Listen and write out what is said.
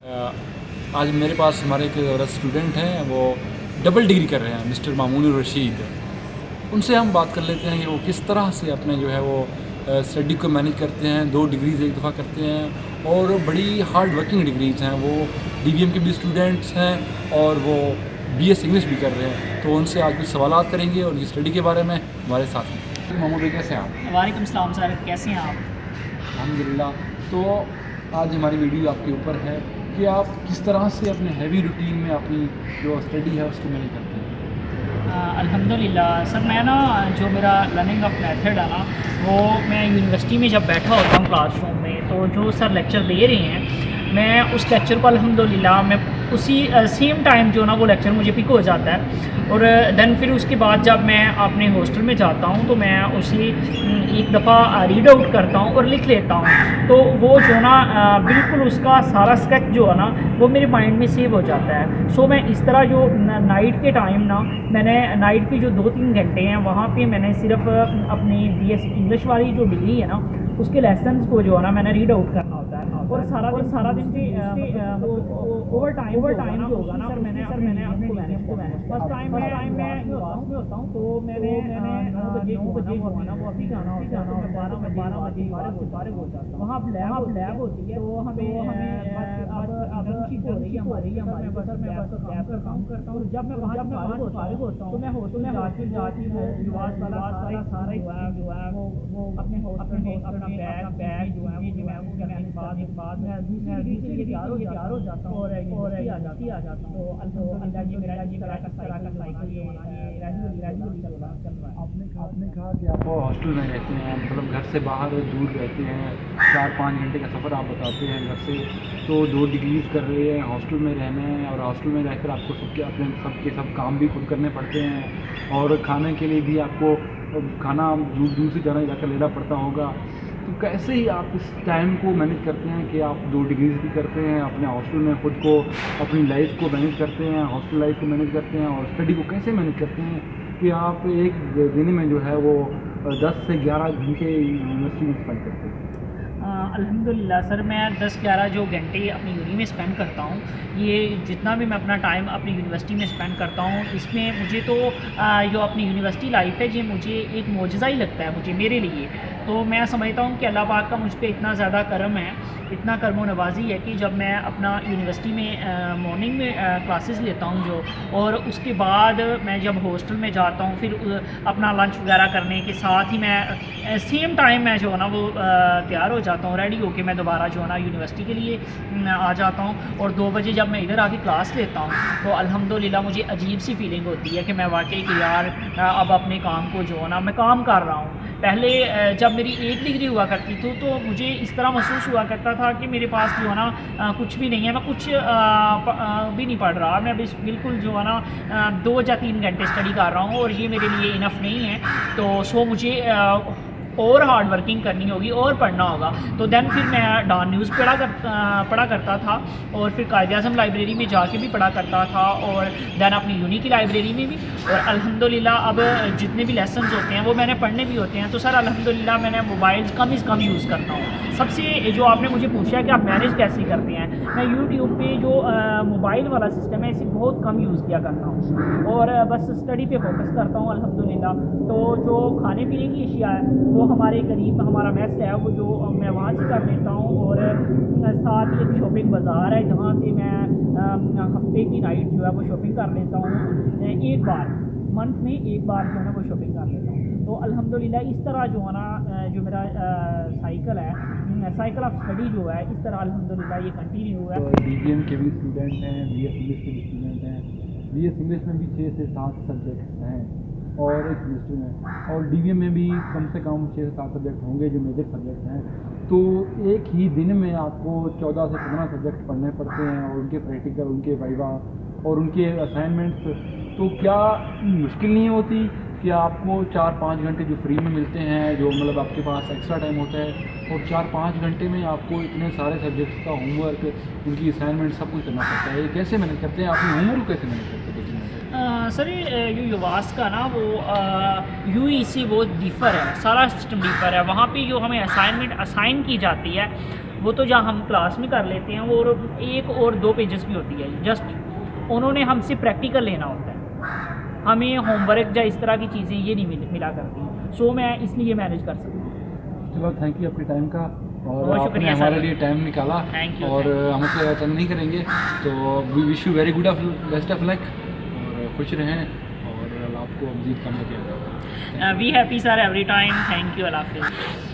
आज मेरे पास हमारे एक स्टूडेंट हैं, वो डबल डिग्री कर रहे हैं, मिस्टर मामून रशीद। उनसे हम बात कर लेते हैं कि वो किस तरह से अपने जो है वो स्टडी को मैनेज करते हैं। 2 डिग्रीज़ एक दफ़ा करते हैं और बड़ी हार्ड वर्किंग डिग्रीज़ हैं। वो DVM के भी स्टूडेंट्स हैं और वो BS इंग्लिश भी कर रहे हैं। तो उनसे आज कुछ सवालात करेंगे और उनकी स्टडी के बारे में हमारे साथ हैं। मामून भाई कैसे हैं आप? वालेकुम सलाम सर, कैसे हैं आप? अल्हम्दुलिल्लाह। तो आज हमारी वीडियो आपके ऊपर है कि आप किस तरह से अपने हैवी रूटीन में अपनी जो स्टडी है उसको मैनेज करते हैं। अल्हम्दुलिल्लाह सर, मैं ना जो मेरा लर्निंग ऑफ मेथड है ना, वो मैं यूनिवर्सिटी में जब बैठा होता हूँ क्लासरूम में, तो जो सर लेक्चर दे रहे हैं मैं उस लेक्चर को अल्हम्दुलिल्लाह मैं उसी सेम टाइम जो ना वो लेक्चर मुझे पिक हो जाता है। और देन फिर उसके बाद जब मैं अपने हॉस्टल में जाता हूँ तो मैं उसे एक दफ़ा रीड आउट करता हूँ और लिख लेता हूँ। तो वो जो ना बिल्कुल उसका सारा स्केच जो है ना वो मेरे माइंड में सेव हो जाता है। सो मैं इस तरह जो नाइट के टाइम ना, मैंने नाइट के जो 2-3 घंटे हैं वहाँ पे मैंने सिर्फ अपनी BS इंग्लिश वाली जो डिग्री है ना उसके लेसन्स को जो है ना मैंने रीड आउट करना होता है। और सारा दिन ओवर टाइम जो होगा ना मैंने आपको मैनेज फर्स्ट टाइम मैं होता हूँ तो मैंने 9 बजे जो है ना वो अभी जाना होता है, 12 बजे फारिग हो जाता हूँ। वहाँ लैब होती है, तो हमें अब हो रही है हमारी बस मैं लैब का काम करता हूँ। जब मैं वहाँ फारिग होता हूँ तो मैं होटल में जाती वो लिबास वाला सारा जो है वो अपने बैग जो है वो करने के बाद मैं दूसरी के लिए तैयार हो जाता हूँ और आ जाता हूँ। तो अल्हम्दुलिल्लाह ये मेरा इस तरह का साइकिल जो है ग्रेजुअली चल रहा है। आपने कहा कि आप हॉस्टल में रहते हैं, मतलब घर से बाहर दूर रहते हैं, 4-5 घंटे का सफ़र आप बताते हैं घर से। तो 2 डिग्रीज़ कर रहे हैं, हॉस्टल में रहना है और हॉस्टल में रहकर आपको सब काम भी खुद करने पड़ते हैं और खाने के लिए भी आपको खाना दूर से जाकर लेना पड़ता होगा। तो कैसे ही आप इस टाइम को मैनेज करते हैं कि आप 2 डिग्रीज़ भी करते हैं, अपने हॉस्टल में खुद को अपनी लाइफ को मैनेज करते हैं, हॉस्टल लाइफ को मैनेज करते हैं और स्टडी को कैसे मैनेज करते हैं कि आप एक दिन में जो है वो 10 से 11 घंटे यूनिवर्सिटी में स्पेंड करते हैं? अल्हम्दुलिल्लाह सर, मैं 10-11 जो घंटे अपनी यूनी में स्पेंड करता हूँ, ये जितना भी मैं अपना टाइम अपनी यूनिवर्सिटी में स्पेंड करता हूँ, इसमें मुझे तो जो अपनी यूनिवर्सिटी लाइफ है ये मुझे एक मौजज़ा ही लगता है मुझे, मेरे लिए। तो मैं समझता हूँ कि अल्लाह पाक का मुझ पर इतना ज़्यादा करम है, इतना करम नवाजी है कि जब मैं अपना यूनिवर्सिटी में मॉर्निंग में क्लासेस लेता हूँ जो, और उसके बाद मैं जब हॉस्टल में जाता हूँ फिर अपना लंच वगैरह करने के साथ ही मैं सेम टाइम मैं जो है ना वो तैयार हो जाता हूँ, रेडी होके मैं दोबारा जो है ना यूनिवर्सिटी के लिए आ जाता हूँ। और 2 बजे जब मैं इधर आके क्लास लेता हूँ तो अल्हम्दुलिल्लाह मुझे अजीब सी फीलिंग होती है कि मैं वाकई कि यार अब अपने काम को जो है ना मैं काम कर रहा हूँ। पहले जब मेरी 1 डिग्री हुआ करती थी तो मुझे इस तरह महसूस हुआ करता था कि मेरे पास जो है ना कुछ भी नहीं है, मैं कुछ भी नहीं पढ़ रहा, मैं बिल्कुल जो है ना 2 या 3 घंटे स्टडी कर रहा हूँ और ये मेरे लिए इनफ नहीं है। तो सो मुझे और हार्ड वर्किंग करनी होगी और पढ़ना होगा। तो देन फिर मैं डॉन न्यूज़ पढ़ा करता था और फिर कायद-ए-आज़म लाइब्रेरी में जाके भी पढ़ा करता था और देन अपनी यूनी की लाइब्रेरी में भी। और अल्हम्दुलिल्लाह अब जितने भी लेसन्स होते हैं वो मैंने पढ़ने भी होते हैं। तो सर अल्हम्दुलिल्लाह मैंने मोबाइल कम से कम यूज़ करता हूँ। सबसे जो आपने मुझे पूछा कि आप मैनेज कैसे करते हैं, मैं यूट्यूब पे जो मोबाइल वाला सिस्टम है इसे बहुत कम यूज़ किया करता हूँ और बस स्टडी पे फोकस करता हूँ अल्हम्दुलिल्लाह। तो जो खाने पीने की अशिया है वो हमारे करीब हमारा मेस है, वो जो मैं वहाँ से कर लेता हूँ। और साथ ही एक शॉपिंग बाज़ार है जहाँ से मैं हफ्ते की नाइट जो है वो शॉपिंग कर लेता हूँ। एक बार मंथ में एक बार जो है ना वो शॉपिंग कर लेता हूँ। तो अल्हम्दुलिल्लाह इस तरह जो है ना जो मेरा साइकिल ऑफ स्टडी जो है इस तरह अल्हम्दुलिल्लाह ये कंटिन्यू है। DVM के भी स्टूडेंट हैं, BS इंग्लिश के भी स्टूडेंट हैं। BS इंग्लिश में भी 6 से 7 सब्जेक्ट हैं और एक सेमेस्टर में, और DVM में भी कम से कम 6 से 7 सब्जेक्ट होंगे जो मेजर सब्जेक्ट हैं। तो एक ही दिन में आपको 14 से 15 सब्जेक्ट पढ़ने पड़ते हैं और उनके प्रैक्टिकल, उनके वाइवा और उनके असाइनमेंट्स। तो क्या मुश्किल नहीं होती कि आपको 4-5 घंटे जो फ्री में मिलते हैं, जो मतलब आपके पास एक्स्ट्रा टाइम होता है, और 4-5 घंटे में आपको इतने सारे सब्जेक्ट्स का होमवर्क, उनकी असाइनमेंट सब कुछ करना पड़ता है? ये कैसे मैनेज करते हैं? अपनी होमवर्क कैसे मैनेज करते हैं? सर ये युवास का ना वो UEC वो डिफ़र है, सारा सिस्टम डिफ़र है। वहाँ पे जो हमें असाइनमेंट असाइन की जाती है वो तो जहाँ हम क्लास में कर लेते हैं, वो एक और 2 पेजेस की होती है। जस्ट उन्होंने हमसे प्रैक्टिकल लेना होता है, हमें होमवर्क या इस तरह की चीज़ें ये नहीं मिला करती। सो मैं इसलिए मैनेज कर सकता हूँ। चलो थैंक यू आपके टाइम का, और बहुत आपने शुक्रिया हमारे सर। लिए टाइम निकाला। थैंक यू, और थैंक हम उससे अटेंड नहीं करेंगे, तो we wish you very good of best of luck, और खुश रहें, और अल्लाह आपको मज़ीद कामयाबी अता फरमाए। We happy sir every time. Thank you, अल्लाह हाफिज़।